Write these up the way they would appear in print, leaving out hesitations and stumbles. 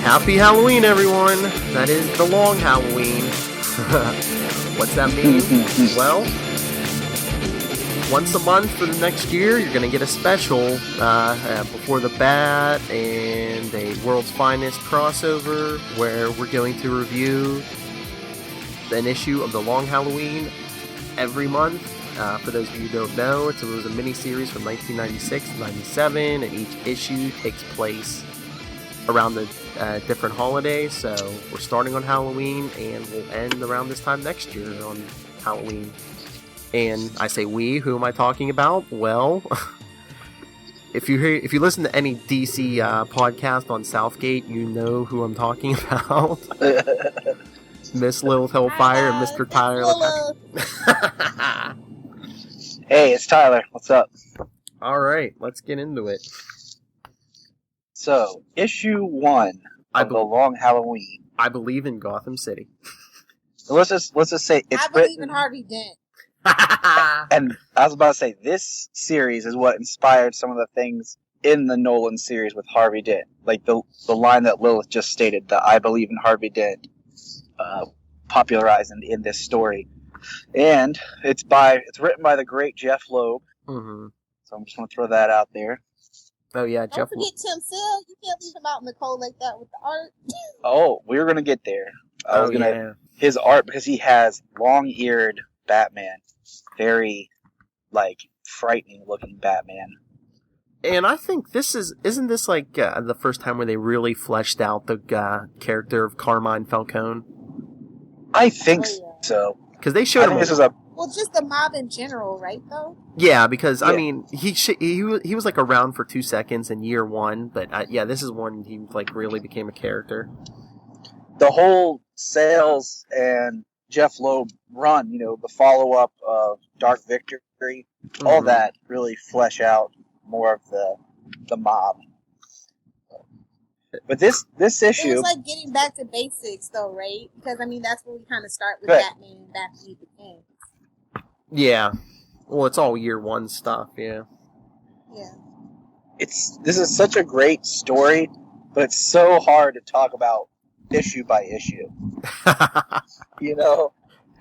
Happy Halloween, everyone! That is the long Halloween. What's that mean? Well, once a month for the next year, you're going to get a special Before the Bat and a World's Finest crossover where we're going to review an issue of the long Halloween every month. For those of you who don't know, it was a mini-series from 1996 to 97, and each issue takes place around the different holidays. So we're starting on Halloween, and we'll end around this time next year on Halloween. And I say we, who am I talking about? Well, if you listen to any DC podcast on Southgate, you know who I'm talking about. Miss Lilith Hellfire and Mr. Tyler. Hey, it's Tyler. What's up? All right, let's get into it. So, issue 1 of the long Halloween. I believe in Gotham City. Let's just say it's I believe in Harvey Dent. And I was about to say, this series is what inspired some of the things in the Nolan series with Harvey Dent. Like the line that Lilith just stated, that I believe in Harvey Dent, popularized in this story. And it's written by the great Jeff Loeb. Mm-hmm. So I'm just going to throw that out there. Oh yeah, Don't forget Tim Sale. You can't leave him out in the cold like that with the art. Oh, we're going to get there. His art, because he has long-eared Batman. Very, frightening looking Batman. And I think isn't this the first time where they really fleshed out the character of Carmine Falcone? I think so. Because they showed him. Well, just the mob in general, right? Though. Yeah, because I mean, he was around for 2 seconds in year 1, but this is when he really became a character. The whole Sales and Jeff Loeb run, the follow up of Dark Victory, all that really flesh out more of the mob. But this issue, it was like getting back to basics, though, right? Because I mean, that's where we kind of start with Batman back to the beginning. Yeah, well, it's all year 1 stuff. Yeah. Yeah. This is such a great story, but it's so hard to talk about issue by issue.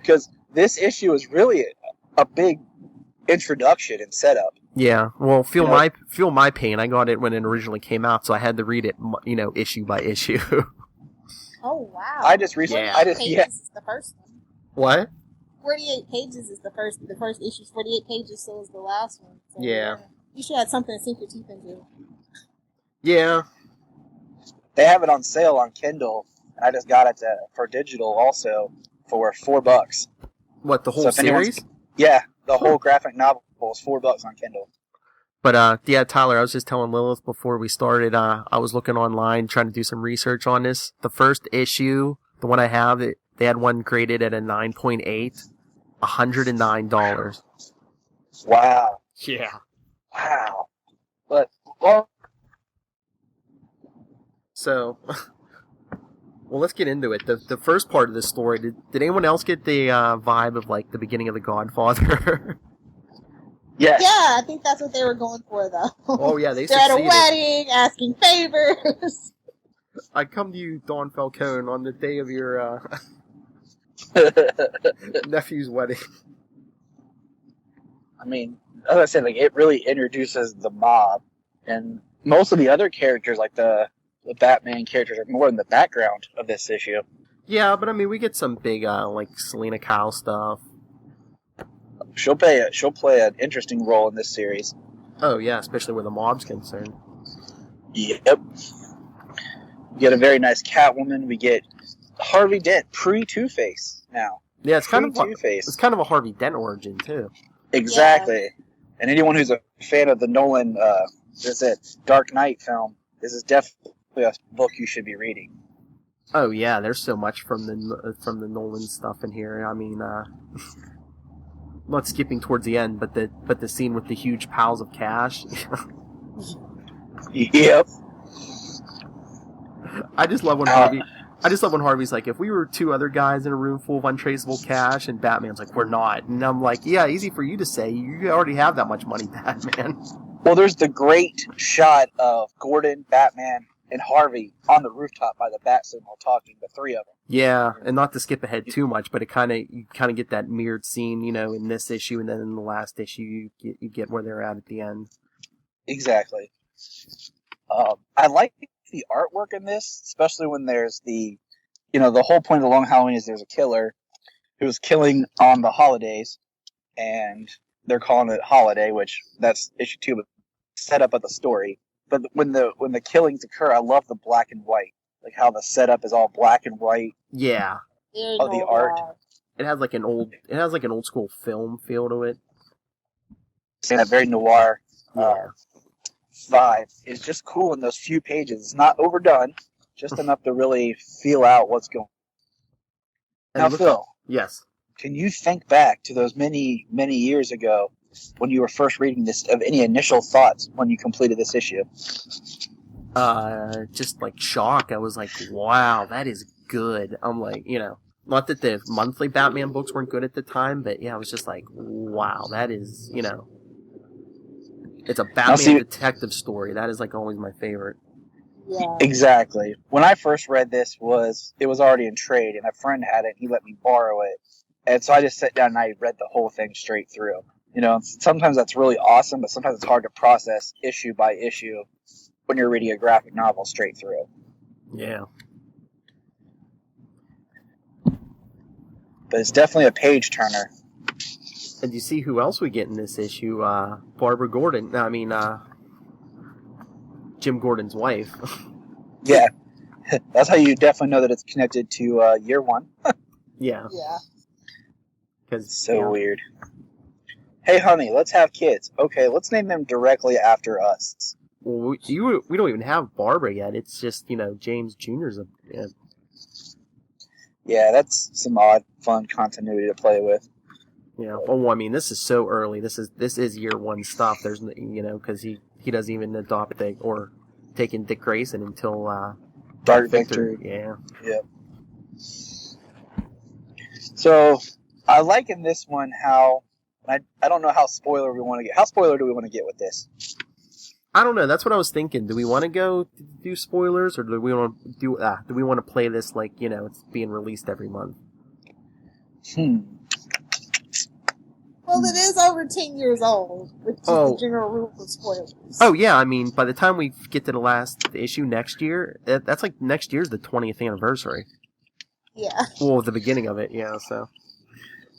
Because this issue is really a big introduction and setup. Yeah, well, feel my pain. I got it when it originally came out, so I had to read it, issue by issue. Oh wow! I just recently, is the first one. What? 48 pages is the first. The first issue is 48 pages, so is the last one. So, yeah. You should have something to sink your teeth into. Yeah. They have it on sale on Kindle. I just got it for digital also for $4. What, the whole series? Yeah, the whole graphic novel is $4 on Kindle. But Tyler, I was just telling Lilith before we started. I was looking online trying to do some research on this. The first issue, the one I have, they had one graded at a 9.8, $109. Wow. Yeah. Wow. So, well, let's get into it. The first part of the story, did anyone else get the vibe of, the beginning of The Godfather? Yes. Yeah, I think that's what they were going for, though. Oh, yeah, they're at a wedding, asking favors. I come to you, Don Falcone, on the day of your nephew's wedding. I mean, as I said, it really introduces the mob, and most of the other characters, the Batman characters, are more in the background of this issue. Yeah, but I mean, we get some big, Selena Kyle stuff. She'll play an interesting role in this series. Oh yeah, especially where the mob's concerned. Yep. We get a very nice Catwoman. We get Harvey Dent pre-Two-Face now. Yeah, it's kind of a Harvey Dent origin too. Exactly. Yeah. And anyone who's a fan of the Nolan Dark Knight film, this is definitely a book you should be reading. Oh yeah, there's so much from the Nolan stuff in here. I mean, not skipping towards the end, but the scene with the huge piles of cash. Yep. I just love when Harvey's like, if we were 2 other guys in a room full of untraceable cash, and Batman's like, we're not. And I'm like, yeah, easy for you to say. You already have that much money, Batman. Well, there's the great shot of Gordon, Batman, and Harvey on the rooftop by the bat signal talking, the three of them. Yeah, and not to skip ahead too much, but you kind of get that mirrored scene, in this issue, and then in the last issue, you get where they're at the end. Exactly. I like the artwork in this, especially when there's the whole point of the Long Halloween is there's a killer who's killing on the holidays, and they're calling it Holiday, which that's issue 2, but setup of the story. But when the killings occur, I love the black and white, like how the setup is all black and white. Yeah. The art. It has like an old school film feel to it. And a very noir vibe is just cool in those few pages. It's not overdone, just enough to really feel out what's going on. Now, Phil. Yes. Can you think back to those many, many years ago when you were first reading this, of any initial thoughts when you completed this issue? Just like shock. I was like, wow, that is good. I'm like, not that the monthly Batman books weren't good at the time, but yeah, I was just like, wow, that is, it's a Batman detective story. That is like always my favorite. Yeah. Exactly. When I first read this, it was already in trade, and a friend had it, and he let me borrow it. And so I just sat down and I read the whole thing straight through. Sometimes that's really awesome, but sometimes it's hard to process issue by issue when you're reading a graphic novel straight through. Yeah. But it's definitely a page turner. And you see who else we get in this issue? Barbara Gordon. I mean, Jim Gordon's wife. Yeah. That's how you definitely know that it's connected to year 1. Yeah. Yeah. Weird. Hey, honey, let's have kids. Okay, let's name them directly after us. Well, we don't even have Barbara yet. It's just, James Jr.'s Yeah, that's some odd, fun continuity to play with. Oh, I mean, this is so early. This is year 1 stuff. There's, because he doesn't even adopt or take in Dick Grayson until Dark Victory. Yeah. Yep. So I like in this one how I don't know how spoiler we want to get. How spoiler do we want to get with this? I don't know. That's what I was thinking. Do we want to go do spoilers, or do we want to play this like it's being released every month? Well, it is over 10 years old, which is the general rule for spoilers. Oh yeah, I mean, by the time we get to the last issue next year, that's like next year's the 20th anniversary. Yeah. Well, the beginning of it, yeah.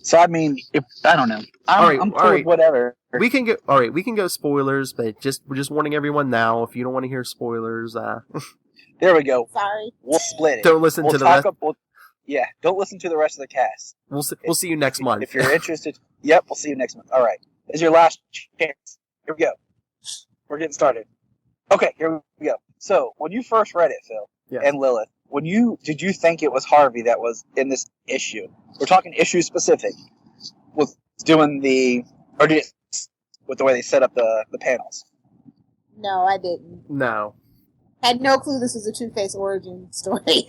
So I mean, I don't know. I'm cool with whatever. We can go. All right, we can go spoilers, but we're just warning everyone now. If you don't want to hear spoilers, there we go. Sorry. We'll split it. Don't listen to the rest. Don't listen to the rest of the cast. We'll see you next month. If you're interested, yep, we'll see you next month. All right, this is your last chance. Here we go. We're getting started. Okay, here we go. So when you first read it, Phil, and Lilith, did you think it was Harvey that was in this issue? We're talking issue specific. Was doing with the way they set up the panels. No, I didn't. No. Had no clue this was a Two-Face origin story.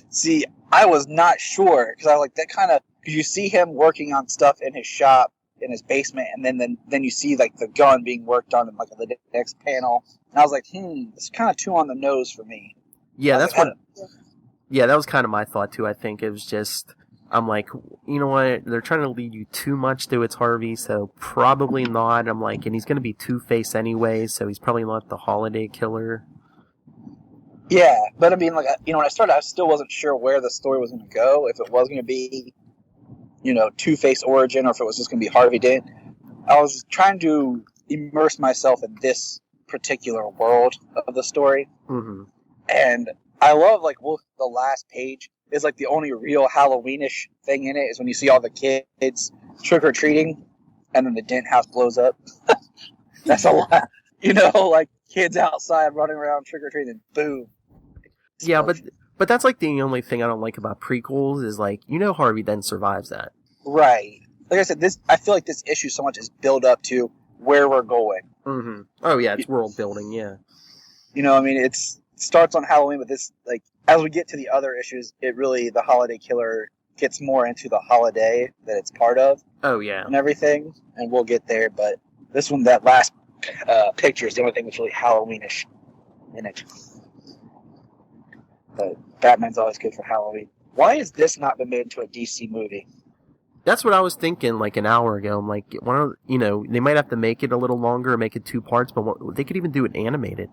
See, I was not sure, because I was like, that kind of, because you see him working on stuff in his shop, in his basement, and then you see like the gun being worked on in like the next panel, and I was like, it's kind of too on the nose for me. Yeah, that was kind of my thought too. I think it was just, I'm like, you know what, they're trying to lead you too much to it's Harvey, so probably not. I'm like, and he's going to be Two-Face anyway, so he's probably not the Holiday Killer. Yeah, but I mean, like, when I started, I still wasn't sure where the story was going to go, if it was going to be, Two-Face origin, or if it was just going to be Harvey Dent. I was trying to immerse myself in this particular world of the story. Mm-hmm. And I love, like, the last page is, like, the only real Halloweenish thing in it is when you see all the kids trick-or-treating, and then the Dent house blows up. That's a lot. Like, kids outside running around trick-or-treating, and boom. Yeah, but that's, like, the only thing I don't like about prequels is, like, Harvey Dent survives that. Right. Like I said, I feel like this issue so much is built up to where we're going. Mm-hmm. Oh, yeah, it's world building, yeah. It starts on Halloween, but this, like, as we get to the other issues, the Holiday Killer gets more into the holiday that it's part of. Oh, yeah. And everything, and we'll get there, but this one, that last picture is the only thing that's really Halloweenish in it. But Batman's always good for Halloween. Why has this not been made into a DC movie? That's what I was thinking like an hour ago. I'm like, why don't, they might have to make it a little longer or make it 2 parts, but they could even do it animated.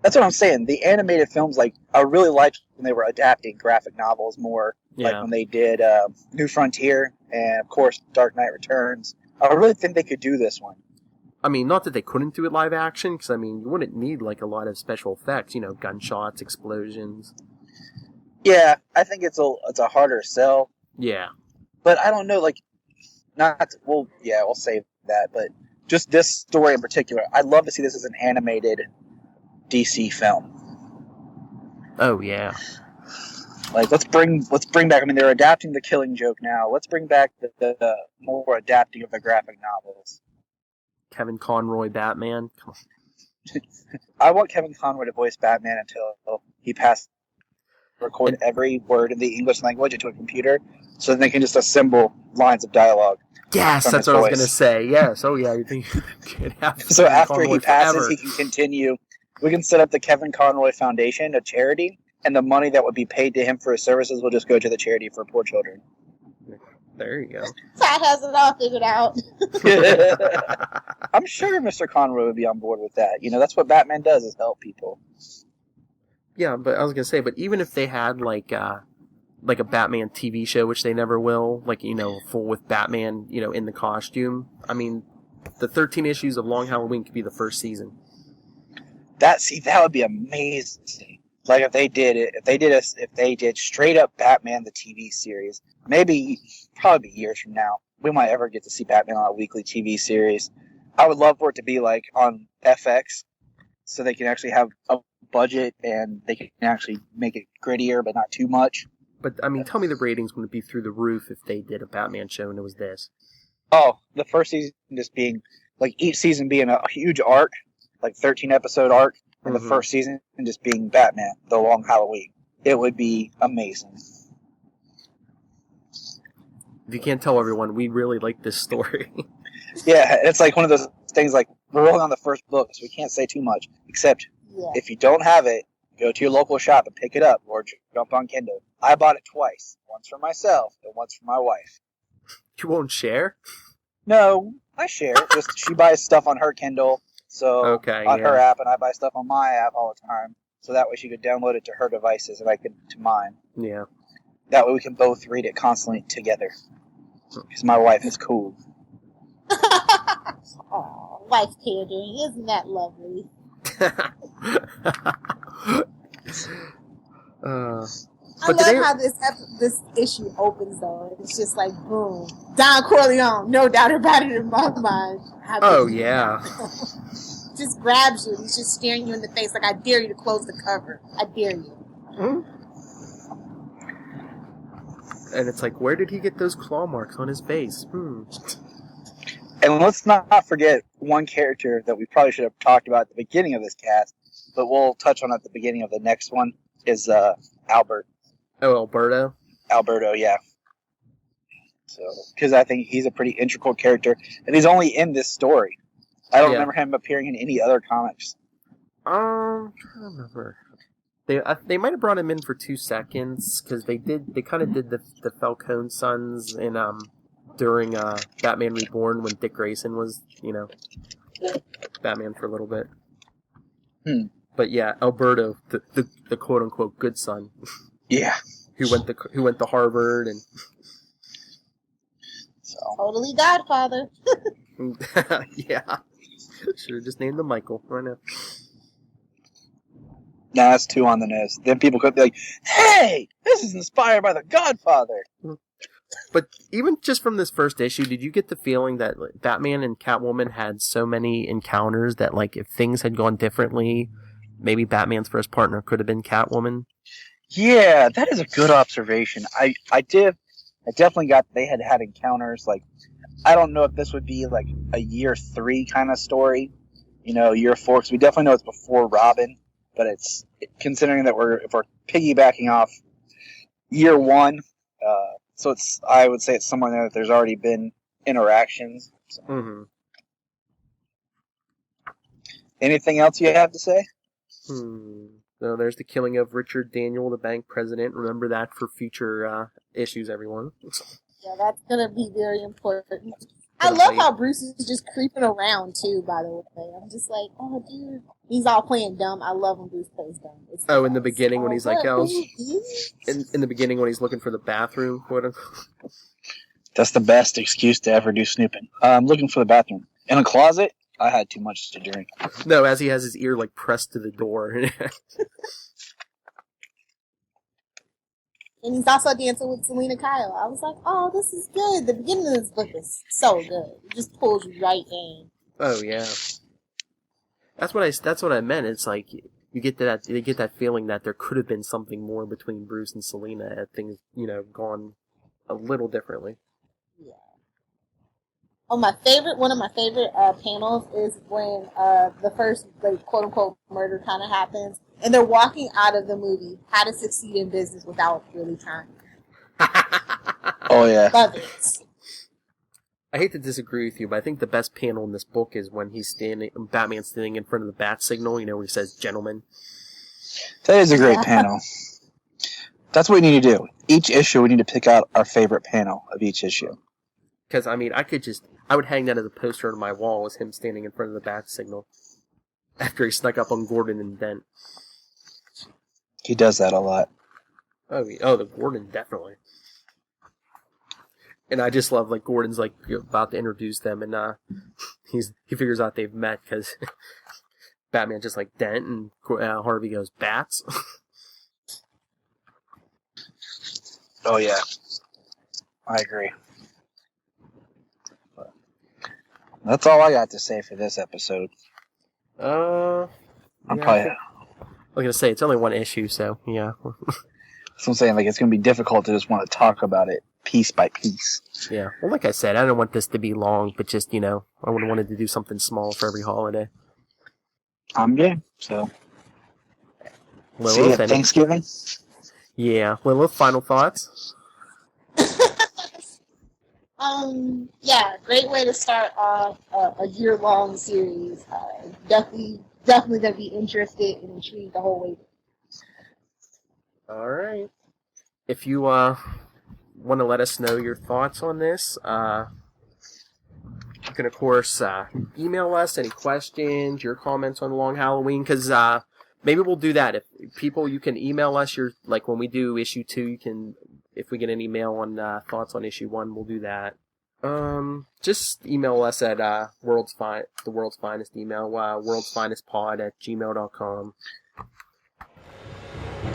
That's what I'm saying. The animated films, like, I really liked when they were adapting graphic novels more, like when they did New Frontier and, of course, Dark Knight Returns. I really think they could do this one. I mean, not that they couldn't do it live action, because, I mean, you wouldn't need, like, a lot of special effects, gunshots, explosions. Yeah, I think it's a harder sell. Yeah. But I don't know, like, we'll save that, but just this story in particular, I'd love to see this as an animated DC film. Oh, yeah. Like, let's bring back, I mean, they're adapting The Killing Joke now. Let's bring back the more adapting of the graphic novels. Kevin Conroy Batman. Come on. I want Kevin Conroy to voice Batman until he passes. Record every word in the English language into a computer, so then they can just assemble lines of dialogue. Yes, that's what I was going to say. Yes. Oh, yeah. You think so after he passes, he can continue. We can set up the Kevin Conroy Foundation, a charity, and the money that would be paid to him for his services will just go to the charity for poor children. There you go. Pat has it all figured out. I'm sure Mr. Conroy would be on board with that. That's what Batman does, is help people. Yeah, but I was going to say, but even if they had, like a Batman TV show, which they never will, like, full with Batman, in the costume, I mean, the 13 issues of Long Halloween could be the first season. That would be amazing. Like, if they did straight up Batman the TV series, probably years from now, we might ever get to see Batman on a weekly TV series. I would love for it to be, like, on FX, so they can actually have a budget and they can actually make it grittier, but not too much. But, I mean, tell me the ratings wouldn't be through the roof if they did a Batman show and it was this. Oh, the first season just being, like, each season being a huge arc, like 13-episode arc, and the first season and just being Batman, the Long Halloween. It would be amazing. If you can't tell everyone, we really like this story. Yeah, it's like one of those things, like, we're rolling on the first book, so we can't say too much, except if you don't have it, go to your local shop and pick it up, or jump on Kindle. I bought it twice, once for myself and once for my wife. You won't share? No, I share. Just she buys stuff on her Kindle, so on her app, and I buy stuff on my app all the time, so that way she could download it to her devices and I could to mine. Yeah. That way we can both read it constantly together. Because my wife is cool. Oh, wife pandering, isn't that lovely? I love how this issue opens, though. It's just like, boom. Don Corleone, no doubt about it in my mind. Oh, yeah. Just grabs you. He's just staring you in the face like, I dare you to close the cover. I dare you. Mm-hmm. And it's like, where did he get those claw marks on his face? And let's not forget one character that we probably should have talked about at the beginning of this cast, but we'll touch on at the beginning of the next one, is Albert. Oh, Alberto? Alberto, yeah. So, because I think he's a pretty integral character, and he's only in this story. I don't remember him appearing in any other comics. I'm trying to remember. They might have brought him in for 2 seconds, because they kind of did the Falcone Sons in during Batman Reborn when Dick Grayson was, Batman for a little bit. But yeah, Alberto, the quote unquote good son. Yeah. who went to Harvard and totally Godfather. Yeah. Should have just named him Michael right now. No, that's too on the nose. Then people could be like, hey, this is inspired by The Godfather. But even just from this first issue, did you get the feeling that Batman and Catwoman had so many encounters that, like, if things had gone differently, maybe Batman's first partner could have been Catwoman? Yeah, that is a good observation. I definitely got they had encounters. Like, I don't know if this would be like a year 3 kind of story, year 4, because we definitely know it's before Robin. But it's considering that if we're piggybacking off year 1, so I would say it's somewhere there that there's already been interactions. So. Anything else you have to say? So there's the killing of Richard Daniel, the bank president. Remember that for future issues, everyone. Yeah, that's gonna be very important. I love how Bruce is just creeping around too. By the way, I'm just like, oh, dude, he's all playing dumb. I love when Bruce plays dumb. In the beginning when he's like, in the beginning when he's looking for the bathroom, That's the best excuse to ever do snooping. I'm looking for the bathroom in a closet. I had too much to drink. No, as he has his ear like pressed to the door. And he's also dancing with Selena Kyle. I was like, oh, this is good. The beginning of this book is so good. It just pulls you right in. Oh yeah. That's what I meant. It's like you get that feeling that there could have been something more between Bruce and Selena had things, gone a little differently. Yeah. Oh, one of my favorite panels is when the first, like, quote unquote murder kind of happens. And they're walking out of the movie, How to Succeed in Business Without Really Trying. Oh, yeah. Love it. I hate to disagree with you, but I think the best panel in this book is when Batman's standing in front of the bat signal, where he says, gentlemen. That is a great panel. That's what we need to do. Each issue, we need to pick out our favorite panel of each issue. Because, I would hang that as a poster on my wall as him standing in front of the bat signal. After he snuck up on Gordon and Dent. He does that a lot. Oh, the Gordon, definitely. And I just love, like, Gordon's, like, about to introduce them, and he figures out they've met, because Batman just, like, Dent, and Harvey goes, bats? Oh, yeah. I agree. That's all I got to say for this episode. I'm going to say, it's only one issue, so, yeah. That's what I'm saying, like, it's going to be difficult to just want to talk about it piece by piece. Yeah. Well, like I said, I don't want this to be long, but just, I would have wanted to do something small for every holiday. I'm game, so. See you at Thanksgiving? Yeah. Lilith, final thoughts? Yeah, great way to start off a year-long series. Definitely going to be interested and intrigued the whole way. All right. If you want to let us know your thoughts on this, you can, of course, email us any questions, your comments on Long Halloween, because maybe we'll do that. If people, you can email us when we do issue 2, if we get an email on thoughts on issue 1, we'll do that. Just email us at the World's Finest email, worldsfinestpod@gmail.com.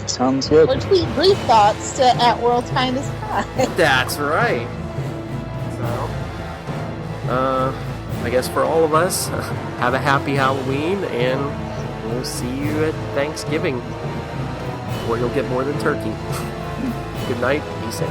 Sounds good. Or tweet brief thoughts to @worldsfinestpod. That's right. So, I guess for all of us, have a happy Halloween, and we'll see you at Thanksgiving, where you'll get more than turkey. Good night. Be safe.